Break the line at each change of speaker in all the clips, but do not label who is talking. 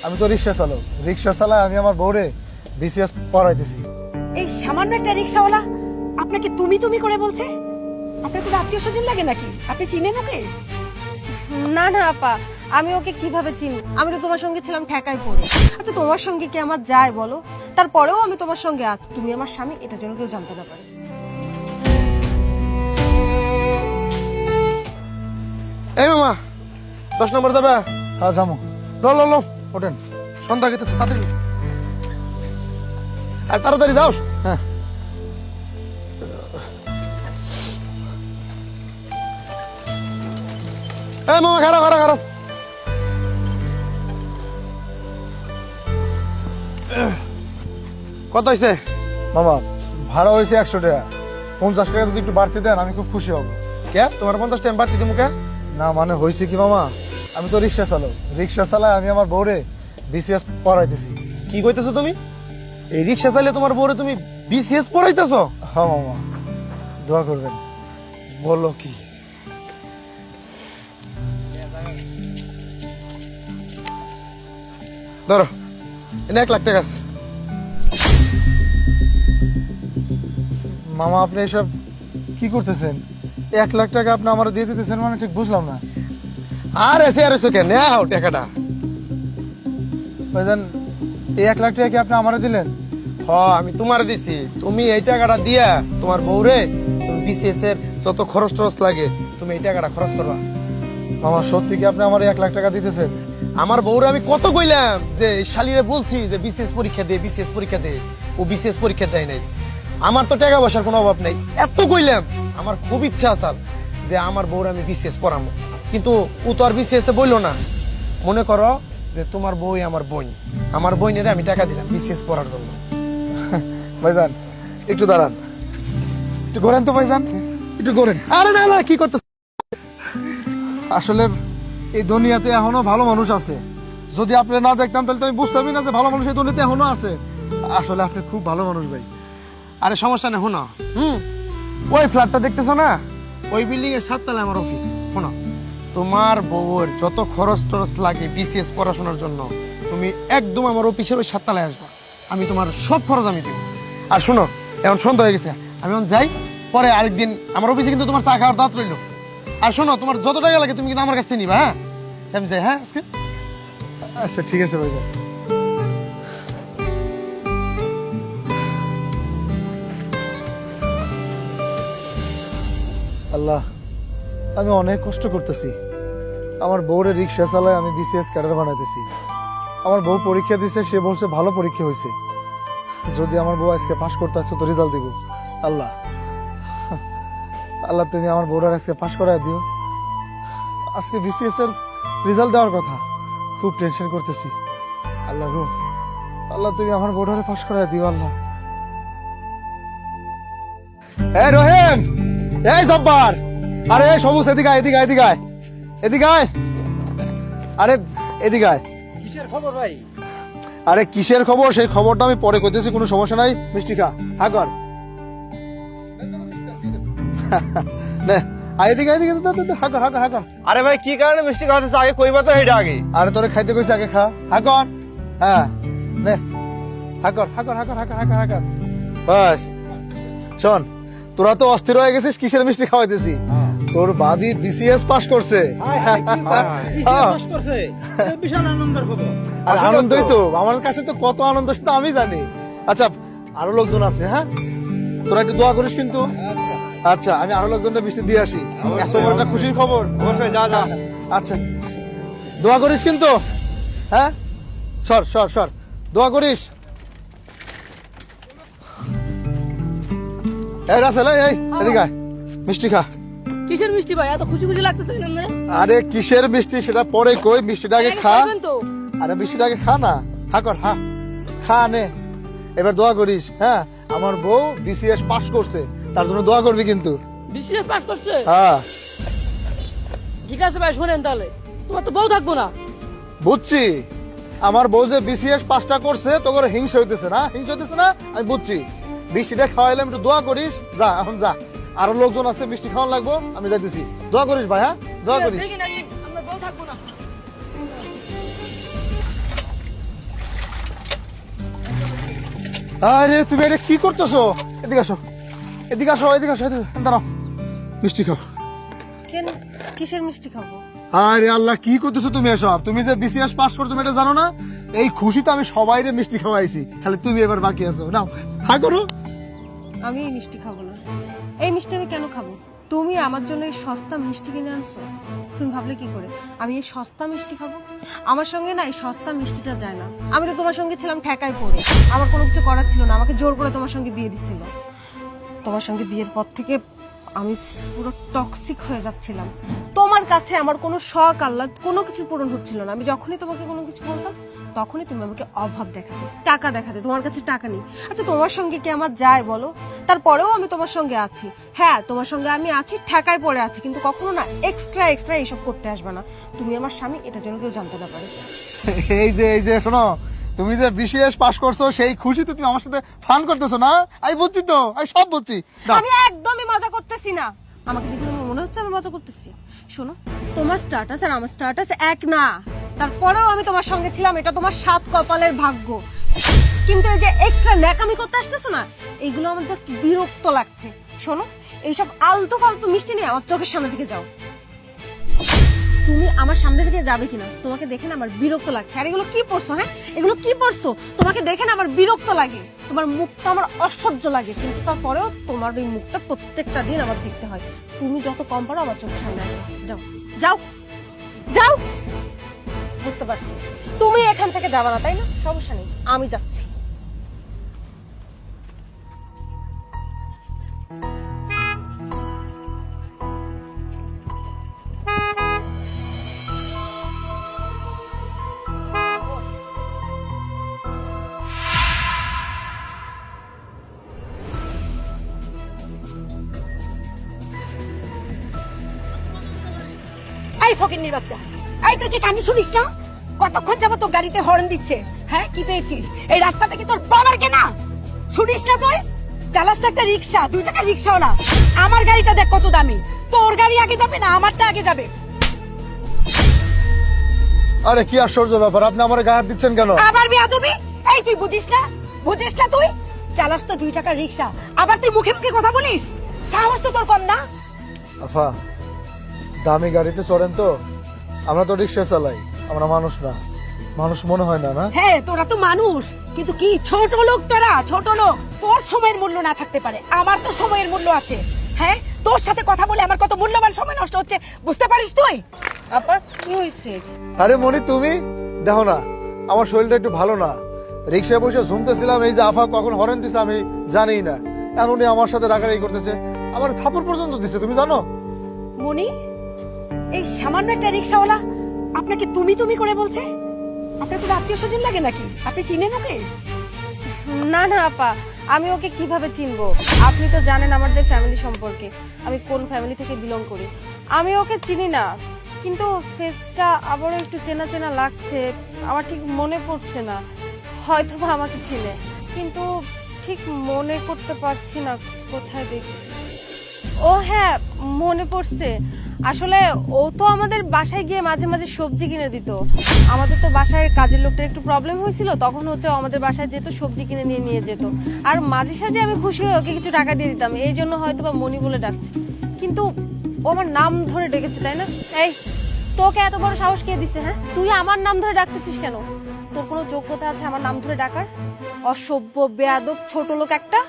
আমি তো রিক্সা চালক, রিক্সা চালায় আমি আমার বউরে বিসিএস পড়াইতেছি।
এই সামান্য একটা রিক্সাওয়ালা আপনাকে তুমি তুমি করে বলছে? আপনার কোনো আত্মীয় স্বজন লাগে নাকি? আপনি চিনেন ওকে?
না না আপা, আমি ওকে কিভাবে চিনি? আমি তো তোমার সঙ্গে ছিলাম ঠেকায় পড়ে। আচ্ছা তোমার সঙ্গে কি আমার যায় বলো? তারপরেও আমি তোমার সঙ্গে আছি, তুমি আমার স্বামী, এটা যেন কেউ জানতে না পারে।
এই মামা 10 নম্বর যাবে?
হ্যাঁ যাবো।
লো
ওঠেন।
সন্ধ্যা গেতেছে, তাড়াতাড়ি আর তাড়াতাড়ি যাও।
হ্যাঁ
এই মামা খারাপ কত হয়েছে?
মামা ভাড়া হয়েছে 100 টাকা, 50 টাকা যদি একটু বাড়তি দেন আমি খুব খুশি হব।
কে তোমার 50 টাকা বাড়তি দিমু কে?
না মানে হয়েছে কি মামা, আমি তো রিক্সা চালক, রিক্সা চালায় আমি আমার বউরে বিসিএস পড়াইতেছি।
কি কইতেছো তুমি? এই রিক্সা চালিয়ে তোমার বউরে তুমি বিসিএস পড়াইতেছো?
হ্যাঁ মামা, দোয়া করবেন।
বলো কি? ধরো এনে 1 লাখ টাকা আছে।
মামা আপনি এসব কি করতেছেন? 1 লাখ টাকা আপনি আমার দিয়ে দিতেছেন মানে ঠিক বুঝলাম না।
আর এসে কেন নাও টাকাটা।
ভাইজান এই 1 লাখ টাকা কি আপনি আমারে দিলেন?
হ আমি তোমার দিছি, তুমি এই টাকাটা দিয়া তোমার বউরে তুমি বিসিএস এর যত খরচ টরচ লাগে তুমি এই টাকাটা খরচ করবা।
মামা সত্যি কি আপনি আমার 1 লাখ টাকা দিতেছেন?
আমার বউরে আমি কত কইলাম যে শালিরে বলছি যে বিসিএস পরীক্ষা দে, ও বিসিএস পরীক্ষা দেয় নাই। আমার তো টাকা পয়সার কোনো অভাব নাই, এত কইলাম। আমার খুব ইচ্ছা আছে যে আমার বউরে আমি বিসিএস পড়াবো, কিন্তু ও তো আর বিসিএস এ বললো না। মনে করো যে তোমার বউই আমার বোন, আমার বোনের আমি টাকা দিলাম বিসিএস পড়ার জন্য।
ভাইজান একটু দাঁড়ান, একটু ঘোরেন তো ভাইজান, একটু ঘোরেন।
আরে না কি করতে?
আসলে এই দুনিয়াতে এখনো ভালো মানুষ আছে, যদি আপনি না দেখতাম তাহলে তো আমি বুঝতামই না যে ভালো মানুষ এই দুনিয়াতে এখনো আছে। আসলে আপনি খুব ভালো মানুষ ভাই।
আরে সমস্যা নেই, শোনো। ওই ফ্ল্যাটটা দেখতেছো না, ওই বিল্ডিং এর 7 তলায় আমার অফিস। শোনো, তোমার বউয়ের যত খরচ টরচ লাগে বিসিএস পড়াশোনার জন্য তুমি একদম আমার অফিসের ওই 7 তলায় আসবা, আমি তোমার সব খরচ আমি দেবো। আর শোনো, এখন সন্ধ্যা হয়ে গেছে, আমি এখন যাই, পরে আরেকদিন আমার অফিসে কিন্তু তোমার চা খাওয়ার দাওয়াত রইলো। আর শোনো, তোমার যত টাকা লাগে তুমি কিন্তু আমার কাছ থেকে নিবা। হ্যাঁ আমি যাই। হ্যাঁ আজকে
আচ্ছা ঠিক আছে ভাইজান। আল্লাহ, আমি অনেক কষ্ট করতেছি, আমার বউরে রিক্সা চালায় আমি বিসিএস ক্যাডার বানাইতেছি। আমার বউ পরীক্ষা দিছে, সে বলছে ভালো পরীক্ষা হয়েছে। যদি আমার বউ আজকে পাশ করতে আসছে তো রেজাল্ট দিব। আল্লাহ আল্লাহ তুমি আমার বউটার আজকে পাশ করায় দিও। আজকে বিসিএস এর রেজাল্ট দেওয়ার কথা, খুব টেনশন করতেছি। আল্লাহ গো, আল্লাহ তুমি আমার বউটারে পাশ করায় দিও। আল্লাহ।
এই রহিম, এই জব্বার, আরে সবুজ এদিকে আয়, এদিকে আয়। আরে এদিকে আয়।
কিসের খবর ভাই?
আরে কিসের খবর সেই খবরটা আমি পরে কইতেছি, কোনো সমস্যা নাই। মিষ্টি খা, হা কর। নে আয় এদিকে, হা কর।
আরে ভাই কি কারণে মিষ্টি খাওয়াতেছে আগে কইবা তো এটা আগে।
আরে তোরে খাইতে কইছে, আগে খা, হা কর। হ্যাঁ নে হা কর। বাস শোন, তোরা তো অস্থির হয়ে গেছিস কিসের মিষ্টি খাওয়াইতেছি। তোর ভাবি বিসিএস পাস করছে।
বিশাল আনন্দের খবর।
আর আনন্দই তো, আমার কাছে তো কত আনন্দ সেটা আমি জানি। আচ্ছা আরো লোকজন আছে, হ্যাঁ তোরা একটু দোয়া করিস কিন্তু। আচ্ছা আমি আরো লোকজনটা মিষ্টি দিয়ে আসি, এত বড় একটা খুশির খবর।
অবশ্যই যা।
আচ্ছা দোয়া করিস কিন্তু। হ্যাঁ সর দোয়া করিস। এই রাসেল, এই এদিকে আয়, মিষ্টি খা।
কিসের মিষ্টি ভাই? এত খুশি খুশি লাগতেছে না?
আরে কিসের মিষ্টি সেটা পরে কই, মিষ্টিটা আগে খা।
তো
আরে মিষ্টিটা আগে খা না, হা কর, খা নে। এবার দোয়া করিস। হ্যাঁ আমার বউ বিসিএস পাস করছে, তার জন্য দোয়া করবি কিন্তু।
বিসিএস পাস করছে?
হ্যাঁ
ঠিক আছে ভাই, শোনেন তাহলে, তোমার তো বউ থাকবো না।
বুঝছি, আমার বউ যে বিসিএস পাসটা করছে তোর হিংসা হইতেছে না, আমি বুঝছি। মিষ্টিটা খাওয়াইলাম, একটু দোয়া করিস। যা এখন যা, আরো লোকজন আছে মিষ্টি খাওয়ান লাগবো, আমি যাইতেছি। দোয়া করিস ভাই, হ্যাঁ দোয়া করিস।
দেখি না, আমরা বউ থাকবো না।
আরে তুমি এটা কি করতেছো? এদিকে আসো, এদিকে আসো, এদিকে আসো, দাঁড়াও, মিষ্টি খাও।
কেন, কিসের মিষ্টি খাবো?
আরে আল্লাহ, কি করতেছো তুমি এসব? তুমি যে বিসিএস পাস করছো তুমি এটা জানো না? এই খুশি তো আমি সবাইরে মিষ্টি খাওয়াইছি, খালি তুমি এবার বাকি আছো। নাও হা করো।
আমি এই মিষ্টি খাবো না। এই মিষ্টি আমি কেন খাবো? তুমি আমার জন্য এই সস্তা মিষ্টি কিনে আনছো। তুমি ভাবলে কি করে আমি এই সস্তা মিষ্টি খাবো? আমার সঙ্গে না এই সস্তা মিষ্টিটা যায় না। আমি তো তোমার সঙ্গে ছিলাম ঠেকায় পড়ে, আমার কোনো কিছু করার ছিল না, আমাকে জোর করে তোমার সঙ্গে বিয়ে দিছিল। তোমার সঙ্গে বিয়ের পর থেকে আমি পুরো টক্সিক হয়ে যাচ্ছিলাম। তোমার কাছে আমার কোনো শখ আহ্লাদ কোনো কিছু পূরণ হচ্ছিল না। আমি যখনই তোমাকে কোনো কিছু বলতাম তখনই তুমি আমাকে অভাব দেখাতে, টাকা দেখাতে। তোমার কাছে টাকা নেই। আচ্ছা তোমার সঙ্গে কি আমার যায় বলো? তারপরেও আমি তোমার সঙ্গে আছি। হ্যাঁ তোমার সঙ্গে আমি আছি, ঠেকায় পড়ে আছি, কিন্তু কখনো না এক্সট্রা এইসব করতে আসবে না। তুমি আমার স্বামী, এটা যেন কেউ জানতে না পারে।
এই যে শোনো, তুমি যে বিসিএস পাস করছো সেই খুশিতে তুমি আমার সাথে ফান করতেছো না? আমি বুঝছি তো, আমি সব বুঝছি। দাও।
আমি একদমই মজা করতেছি না। আমাকে দেখে আমার মনে হচ্ছে আমি মজা করতেছি। শোনো, তোমার স্ট্যাটাস আর আমার স্ট্যাটাস এক না। তারপরেও আমি তোমার সঙ্গে ছিলাম, এটা তোমার সাত কপালের ভাগ্য। কিন্তু এই যে এক্সট্রা ন্যাকামি করতে আসতেছো না, এইগুলো আমার জাস্ট বিরক্ত লাগছে। শোনো, এইসব আলতু ফালতু মিষ্টি নিয়ে আমার চোখের সামনে থেকে যাও। তুমি আমার সামনে থেকে যাবে কিনা? তোমাকে দেখে না আমার বিরক্ত লাগছে। আর এগুলো কি পড়ছো? হ্যাঁ, এগুলো কি পড়ছো? তোমাকে দেখে না আমার বিরক্ত লাগে। তোমার মুখটা আমার অসহ্য লাগে, কিন্তু তারপরেও তোমার এই মুখটা প্রত্যেকটা দিন আমার দেখতে হয়। তুমি যত কম পারো আমার চোখের সামনে আসো। যাও যাও যাও। বুঝতে পারছি তুমি এখান থেকে যাবা না, তাই না? সমস্যা নেই, আমি যাচ্ছি।
এই ফকিন্নির বাচ্চা, এই তুই কি কানে শুনিস না? কতক্ষণ যাবো তোর গাড়িতে হর্ন দিচ্ছে। হ্যাঁ, কি পেয়েছিস? এই রাস্তাটা কি তোর বাবার কেনা? শুনিস না তুই? চালাস তো একটা রিক্সা, 2 টাকা রিক্সাওয়ালা। আমার গাড়িটা দেখ কত দামি। তোর গাড়ি আগে যাবে না আমারটা আগে যাবে?
আরে কি আশ্চর্য ব্যাপার, আপনি আমার গায়ে হাত দিচ্ছেন কেন?
আবার বেয়াদবি? এই তুই বুঝিস না? বুঝিস না তুই? চালাস তো 2 টাকা রিক্সা, আবার তুই মুখে মুখে কথা বলিস? সাহস তো তোর কম না?
আফা, দামি গাড়িতে চড়েন তো, আমরা তো রিক্সা চালাই, আমরা মানুষ না। মানুষ মনে হয় না, না?
হ্যাঁ, তোরা তো মানুষ, কিন্তু কি ছোট লোক তোরা, ছোট লোক। তোর সময়ের মূল্য না থাকতে পারে, আমার তো সময়ের মূল্য আছে। হ্যাঁ, তোর সাথে কথা বলে আমার কত মূল্যবান সময় নষ্ট হচ্ছে, বুঝতে পারিস তুই?
আপা কি হয়েছে?
আরে মনি, তুমি দেখো না আমার শরীরটা একটু ভালো না। রিক্সায় বসে ঝুমতেছিলাম, এই যে আফা কখন হরেন দিছে আমি জানিই না, এমনই আমার সাথে রাগারাগি করতেছে, আমার থাপড় পর্যন্ত দিছে, তুমি জানো?
মনি, এই সামান্য একটা রিক্সাওয়ালা আপনাকে তুমি তুমি করে বলছে? আপনার কোনো আত্মীয় স্বজন লাগে নাকি? আপনি চিনেন ওকে?
না না আপা, আমি ওকে কিভাবে চিনবো? আপনি তো জানেন আমাদের ফ্যামিলি সম্পর্কে, আমি কোন ফ্যামিলি থেকে বিলং করি। আমি ওকে চিনি না, কিন্তু ফেসটা আবারও একটু চেনা চেনা লাগছে। আমার ঠিক মনে পড়ছে না, হয়তো বা আমাকে চিনে, কিন্তু ঠিক মনে করতে পারছি না কোথায় দেখছি। ও হ্যাঁ, মনে পড়ছে। আসলে ও তো আমাদের বাসায় গিয়ে মাঝে মাঝে সবজি কিনে দিত। আমাদের তো বাসায় কাজের লোকটার একটু প্রবলেম হয়েছিল, তখন হচ্ছে ও আমাদের বাসায় যেত, সবজি কিনে নিয়ে যেত। আর মাঝে সাঝে আমি খুশি হয়ে ওকে কিছু টাকা দিয়ে দিতাম, এই জন্য হয়তো বা মনি বলে ডাকছে। কিন্তু ও আমার নাম ধরে ডেকেছে, তাই না? এই, তোকে এত বড় সাহস কে দিছে? হ্যাঁ, তুই আমার নাম ধরে ডাকতেছিস কেন? তোর কোনো যোগ্যতা আছে আমার নাম ধরে ডাকার? অসভ্য বেয়াদব ছোট লোক একটা,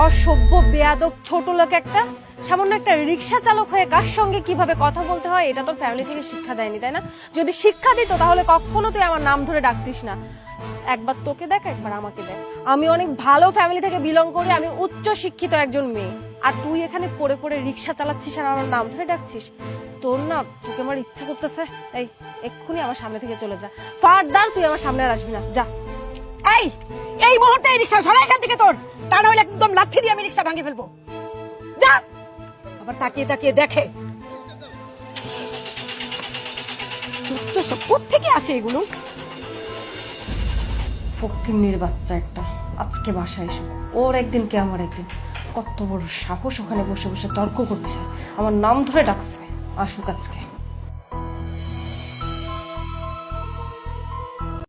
অসভ্য বেয়াদব ছোট লোক একটা। সামান্য একটা রিক্সা চালক হয়ে কার সঙ্গে কিভাবে কথা বলতে হয় এটা তোর ফ্যামিলি থেকে শিক্ষা দেয়নি, তাই না? যদি শিক্ষা দিত তাহলে কখনো তুই আমার নাম ধরে ডাকতিস না। একবার তোকে দেখ, একবার আমাকে দেখ। আমি অনেক ভালো ফ্যামিলি থেকে বিলং করি, আমি উচ্চ শিক্ষিত একজন মেয়ে, আর তুই এখানে পড়ে পড়ে রিক্সা চালাচ্ছিস আর আমার নাম ধরে ডাকছিস। তোর না, তোকে আমার ইচ্ছে করতেছে, এই এক্ষুনি আমার সামনে থেকে চলে যা। ফারদার তুই আমার সামনে আর আসবি না, যা।
এই মুহূর্তে এই রিক্সা সরা এখান থেকে তোর, তা না হলে একদম লাথি দিয়ে আমি রিক্সা ভাঙে ফেলবো। যা। আবার তাকিয়ে তাকিয়ে দেখে, তো সব কোত্থেকে আসে এগুলো?
ফকিন্নির বাচ্চা একটা, আজকে বাসায় এসো, ওর একদিন কে আমার একদিন। কত বড় সাহস, ওখানে বসে বসে তর্ক করছে, আমার নাম ধরে ডাকছে। আসুক আজকে।